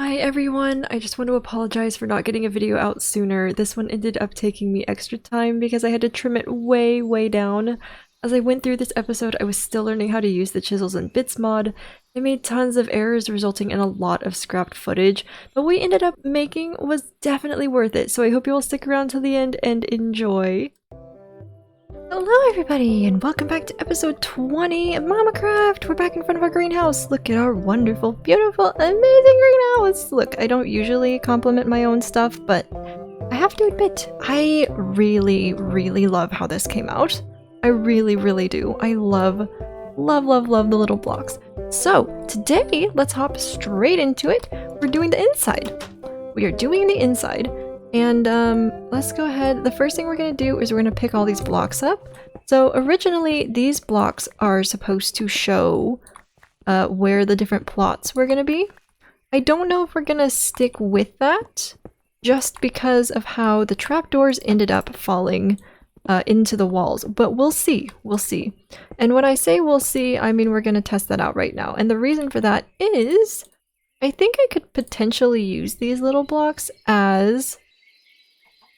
Hi everyone, I just want to apologize for not getting a video out sooner. This one ended up taking me extra time because I had to trim it way down. As I went through this episode, I was still learning how to use the Chisels and Bits mod. I made tons of errors resulting in a lot of scrapped footage, but what we ended up making was definitely worth it, so I hope you all stick around till the end and enjoy. Hello everybody, and welcome back to episode 20 of MamaCraft! We're back in front of our greenhouse! Look at our wonderful, beautiful, amazing greenhouse! Look, I don't usually compliment my own stuff, but I have to admit, I really love how this came out. I really do. I love the little blocks. So, today, let's hop straight into it. We're doing the inside. We are doing the inside. And let's go ahead. The first thing we're going to do is we're going to pick all these blocks up. So originally these blocks are supposed to show where the different plots were going to be. I don't know if we're going to stick with that just because of how the trapdoors ended up falling into the walls. But we'll see. We'll see. And when I say we'll see, I mean we're going to test that out right now. And the reason for that is I think I could potentially use these little blocks as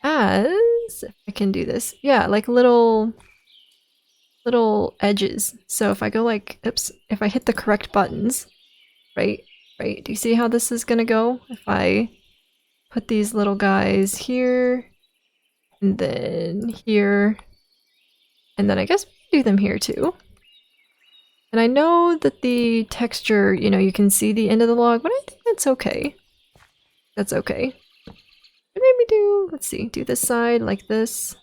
if I can do this, yeah, like little edges. So if I go like, oops, if I hit the correct buttons, right, do you see how this is gonna go? If I put these little guys here, and then here, and then I guess we do them here too. And I know that the texture, you know, you can see the end of the log, but I think that's okay. That's okay. Maybe do, let's see, do this side like this.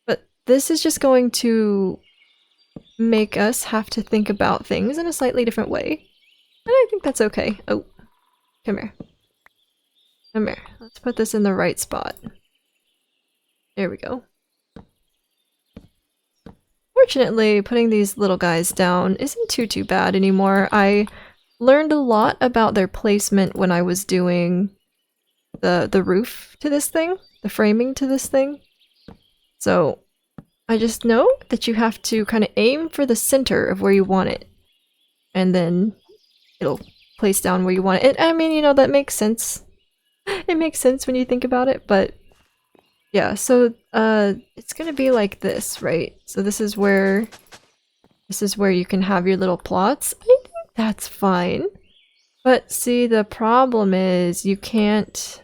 But this is just going to make us have to think about things in a slightly different way. And I think that's okay. Oh, come here. Come here. Let's put this in the right spot. There we go. Fortunately, putting these little guys down isn't too bad anymore. I learned a lot about their placement when I was doing the roof to this thing, the framing to this thing. So I just know that you have to kind of aim for the center of where you want it, and then it'll place down where you want it. I mean, you know, that makes sense. It makes sense when you think about it, but yeah, so it's gonna be like this, right? So this is where you can have your little plots. I think that's fine. But see, the problem is you can't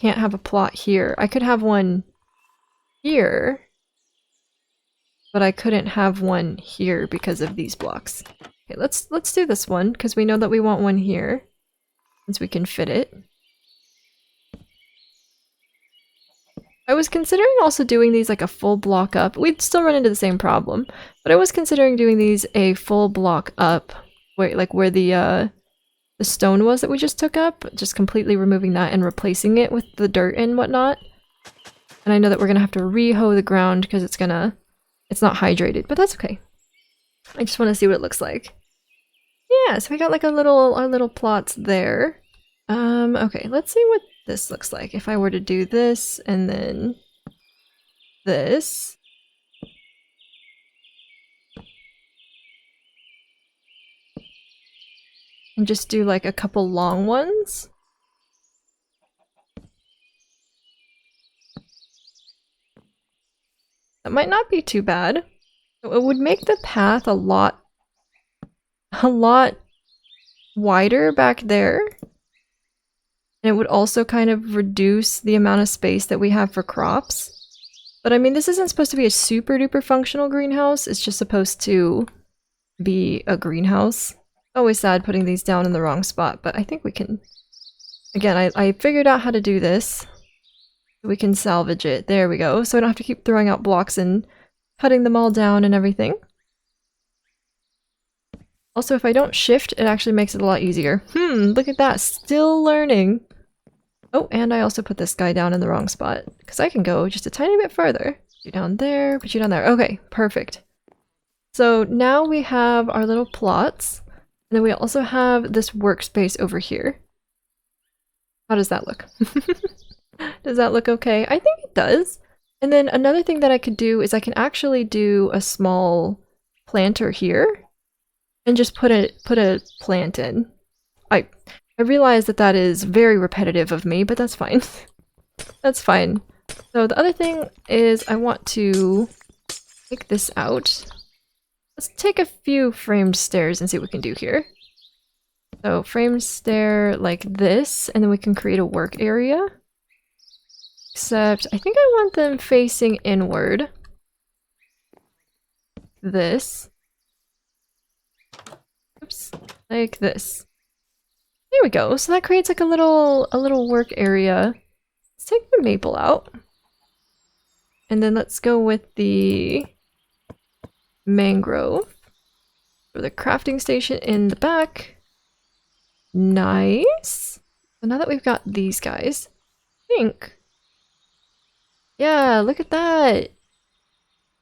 have a plot here. I could have one here, but I couldn't have one here because of these blocks. Okay, let's do this one because we know that we want one here since we can fit it. I was considering also doing these like a full block up. We'd still run into the same problem, but I was considering doing these a full block up, where the stone was that we just took up, just completely removing that and replacing it with the dirt and whatnot. And I know that we're gonna have to re-hoe the ground because it's not hydrated, but that's okay. I just want to see what it looks like. Yeah, so we got like our little plots there. Okay, let's see what this looks like. If I were to do this and then this. And just do like a couple long ones. That might not be too bad. It would make the path a lot wider back there. And it would also kind of reduce the amount of space that we have for crops. But I mean, this isn't supposed to be a super duper functional greenhouse. It's just supposed to be a greenhouse. Always sad putting these down in the wrong spot, but I think we can. Again, I figured out how to do this. We can salvage it. There we go. So I don't have to keep throwing out blocks and cutting them all down and everything. Also, if I don't shift, it actually makes it a lot easier. Look at that. Still learning. Oh, and I also put this guy down in the wrong spot because I can go just a tiny bit further. Put you down there, put you down there. Okay, perfect. So now we have our little plots. And then we also have this workspace over here. How does that look? Does that look okay? I think it does. And then another thing that I could do is I can actually do a small planter here and just put a plant in. I realize that that is very repetitive of me, but that's fine. That's fine. So the other thing is I want to take this out. Let's take a few framed stairs and see what we can do here. So framed stair like this, and then we can create a work area. Except I think I want them facing inward. This. Oops. Like this. There we go. So that creates like a little work area. Let's take the maple out. And then let's go with the mangrove. For the crafting station in the back. Nice. So now that we've got these guys, I think. Yeah, look at that.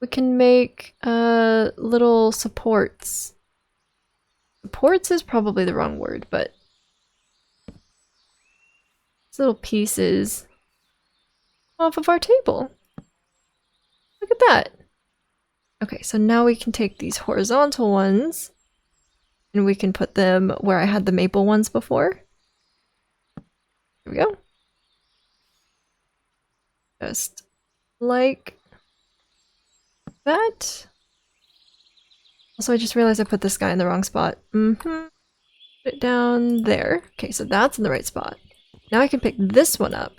We can make little supports. Supports is probably the wrong word, but these little pieces off of our table. Look at that. Okay, so now we can take these horizontal ones and we can put them where I had the maple ones before. Here we go. Just like that. Also, I just realized I put this guy in the wrong spot. Put it down there. Okay, so that's in the right spot. Now I can pick this one up.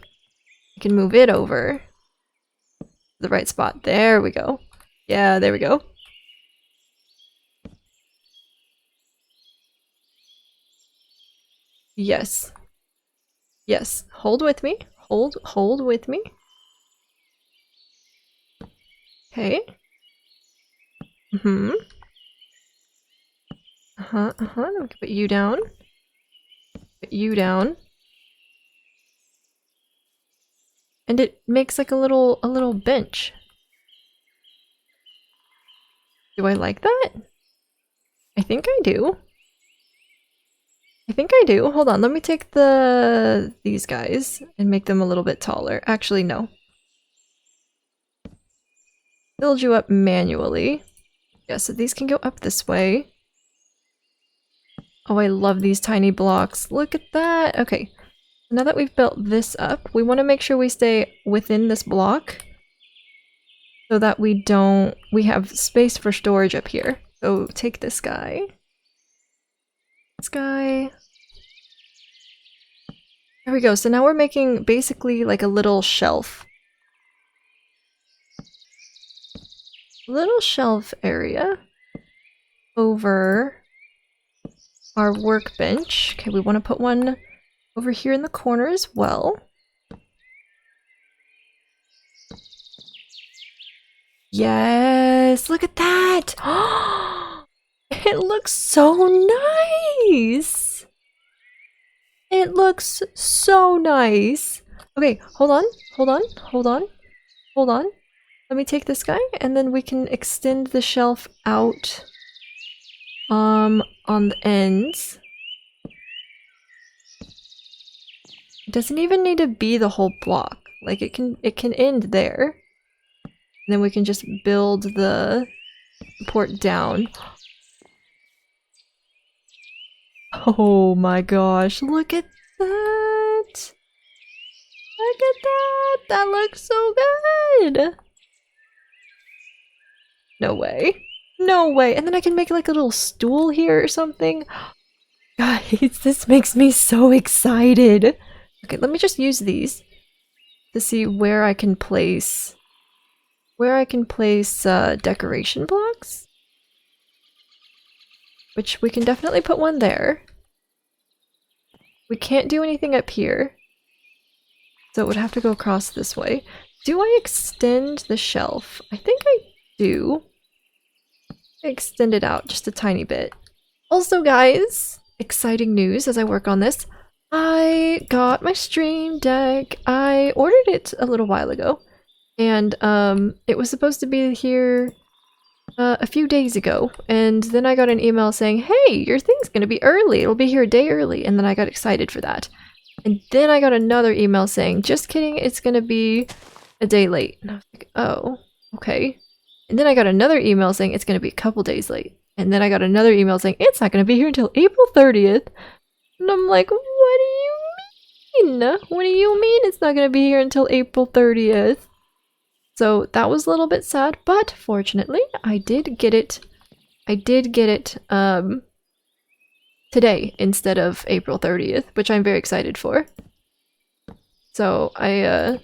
I can move it over to the right spot. There we go. Yeah, there we go. Yes. Yes. Hold with me. Hold with me. Okay. Then we can put you down. Put you down. And it makes like a little bench. Do I like that? I think I do. I think I do. Hold on, let me take these guys and make them a little bit taller. Actually, no. Build you up manually. Yeah, so these can go up this way. Oh, I love these tiny blocks. Look at that. Okay, now that we've built this up, we want to make sure we stay within this block so that we have space for storage up here. So take this guy. This guy. There we go. So now we're making basically like a little shelf. Little shelf area over our workbench. Okay, we want to put one over here in the corner as well. Yes, look at that! It looks so nice! It looks so nice! Okay, hold on. Let me take this guy, and then we can extend the shelf out on the ends. It doesn't even need to be the whole block. Like it can end there. And then we can just build the support down. Oh my gosh, look at that! Look at that! That looks so good! No way. No way. And then I can make like a little stool here or something. Guys, this makes me so excited. Okay, let me just use these to see where I can place decoration blocks. Which we can definitely put one there. We can't do anything up here. So it would have to go across this way. Do I extend the shelf? I think I do. Extend it out just a tiny bit. Also, guys, exciting news as I work on this. I got my Stream Deck. I ordered it a little while ago. And it was supposed to be here a few days ago. And then I got an email saying, hey, your thing's gonna be early. It'll be here a day early. And then I got excited for that. And then I got another email saying, just kidding, it's gonna be a day late. And I was like, oh, okay. And then I got another email saying it's going to be a couple days late. And then I got another email saying it's not going to be here until April 30th. And I'm like, what do you mean? What do you mean it's not gonna be here until April 30th? So that was a little bit sad, but fortunately I did get it. I did get it today instead of April 30th, which I'm very excited for. So I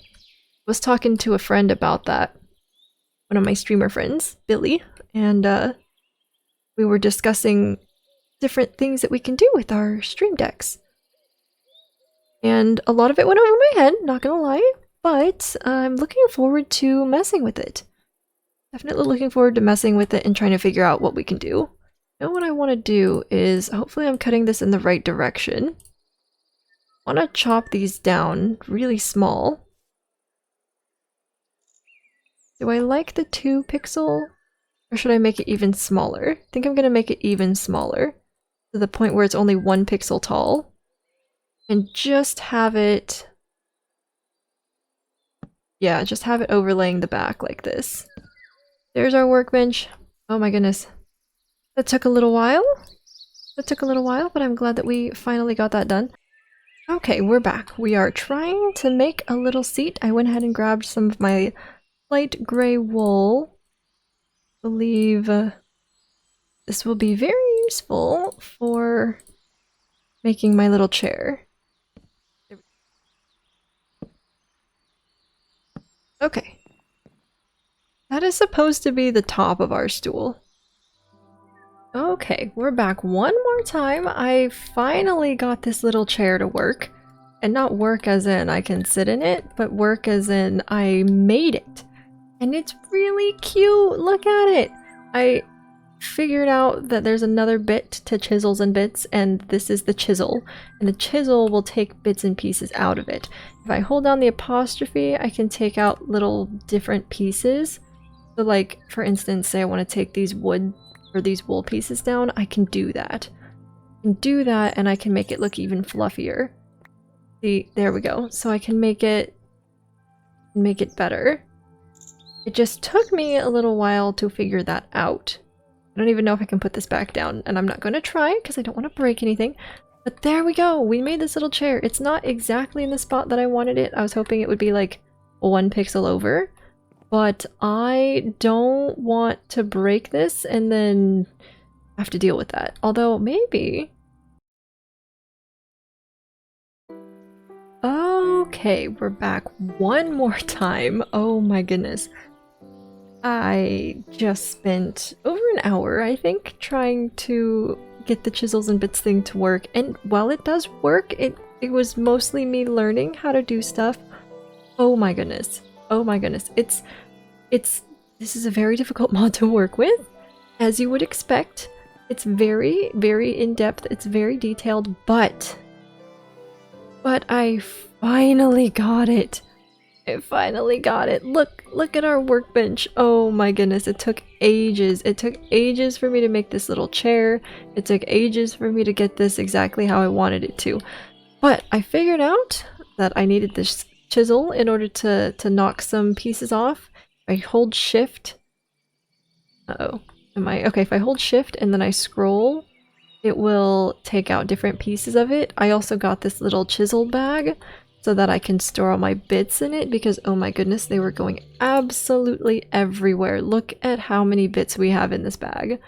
was talking to a friend about that, one of my streamer friends, Billy, and we were discussing different things that we can do with our stream decks. And a lot of it went over my head, not gonna lie, but I'm looking forward to messing with it. Definitely looking forward to messing with it and trying to figure out what we can do. Now what I want to do is, hopefully I'm cutting this in the right direction. I want to chop these down really small. Do I like the 2 pixel? Or should I make it even smaller? I think I'm going to make it even smaller. To the point where it's only 1 pixel tall. And just have it... yeah, just have it overlaying the back like this. There's our workbench. Oh my goodness. That took a little while. That took a little while, but I'm glad that we finally got that done. Okay, we're back. We are trying to make a little seat. I went ahead and grabbed some of my light gray wool. I believe this will be very useful for making my little chair. Okay. That is supposed to be the top of our stool. Okay, we're back one more time. I finally got this little chair to work. And not work as in I can sit in it, but work as in I made it. And it's really cute! Look at it! I figured out that there's another bit to Chisels and Bits, and this is the chisel. And the chisel will take bits and pieces out of it. If I hold down the apostrophe, I can take out little different pieces. So like, for instance, say I want to take these wood or these wool pieces down, I can do that. I can do that and I can make it look even fluffier. See, there we go. So I can make it better. It just took me a little while to figure that out. I don't even know if I can put this back down, and I'm not going to try because I don't want to break anything. But there we go! We made this little chair. It's not exactly in the spot that I wanted it. I was hoping it would be like 1 pixel over. But I don't want to break this and then have to deal with that. Although, maybe... Okay, we're back one more time. Oh my goodness. I just spent over an hour, I think, trying to get the Chisels and Bits thing to work. And while it does work, it was mostly me learning how to do stuff. Oh my goodness. Oh my goodness. This is a very difficult mod to work with, as you would expect. It's very, very in-depth, it's very detailed, but I finally got it. I finally got it. Look at our workbench. Oh my goodness, it took ages. It took ages for me to make this little chair. It took ages for me to get this exactly how I wanted it to. But I figured out that I needed this chisel in order to knock some pieces off. If I hold shift... Uh-oh. Okay, if I hold shift and then I scroll, it will take out different pieces of it. I also got this little chisel bag so that I can store all my bits in it because, oh my goodness, they were going absolutely everywhere. Look at how many bits we have in this bag.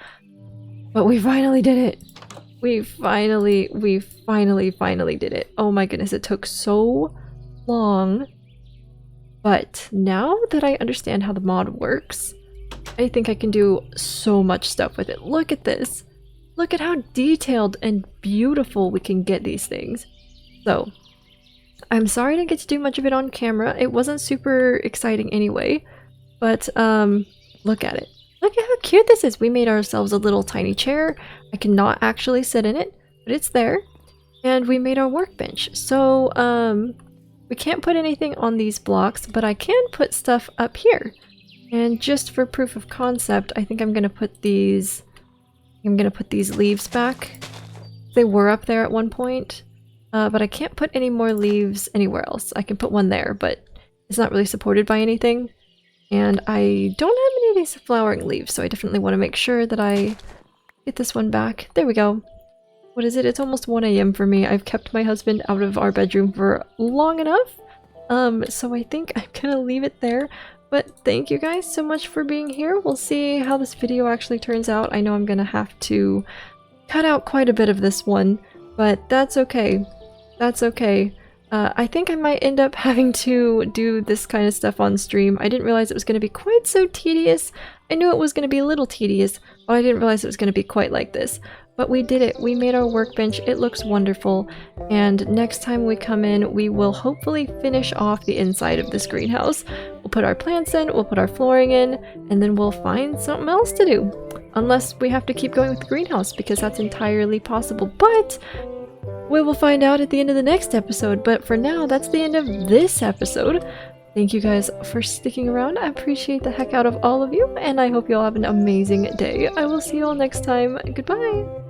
But we finally did it! We finally did it. Oh my goodness, it took so long. But now that I understand how the mod works, I think I can do so much stuff with it. Look at this! Look at how detailed and beautiful we can get these things. So, I'm sorry I didn't get to do much of it on camera. It wasn't super exciting anyway. But, look at it. Look at how cute this is! We made ourselves a little tiny chair. I cannot actually sit in it, but it's there. And we made our workbench. So, we can't put anything on these blocks, but I can put stuff up here. And just for proof of concept, I think I'm gonna put these leaves back. They were up there at one point, but I can't put any more leaves anywhere else. I can put one there, but it's not really supported by anything. And I don't have any of these flowering leaves, so I definitely want to make sure that I get this one back. There we go. what is it? It's almost 1 a.m. for me. I've kept my husband out of our bedroom for long enough. So I think I'm gonna leave it there. But thank you guys so much for being here. We'll see how this video actually turns out. I know I'm gonna have to cut out quite a bit of this one, but that's okay. That's okay. I think I might end up having to do this kind of stuff on stream. I didn't realize it was going to be quite so tedious. I knew it was going to be a little tedious, but I didn't realize it was going to be quite like this. But we did it. We made our workbench. It looks wonderful. And next time we come in, we will hopefully finish off the inside of this greenhouse. We'll put our plants in, we'll put our flooring in, and then we'll find something else to do. Unless we have to keep going with the greenhouse, because that's entirely possible. But we will find out at the end of the next episode, but for now, that's the end of this episode. Thank you guys for sticking around. I appreciate the heck out of all of you, and I hope you all have an amazing day. I will see you all next time. Goodbye!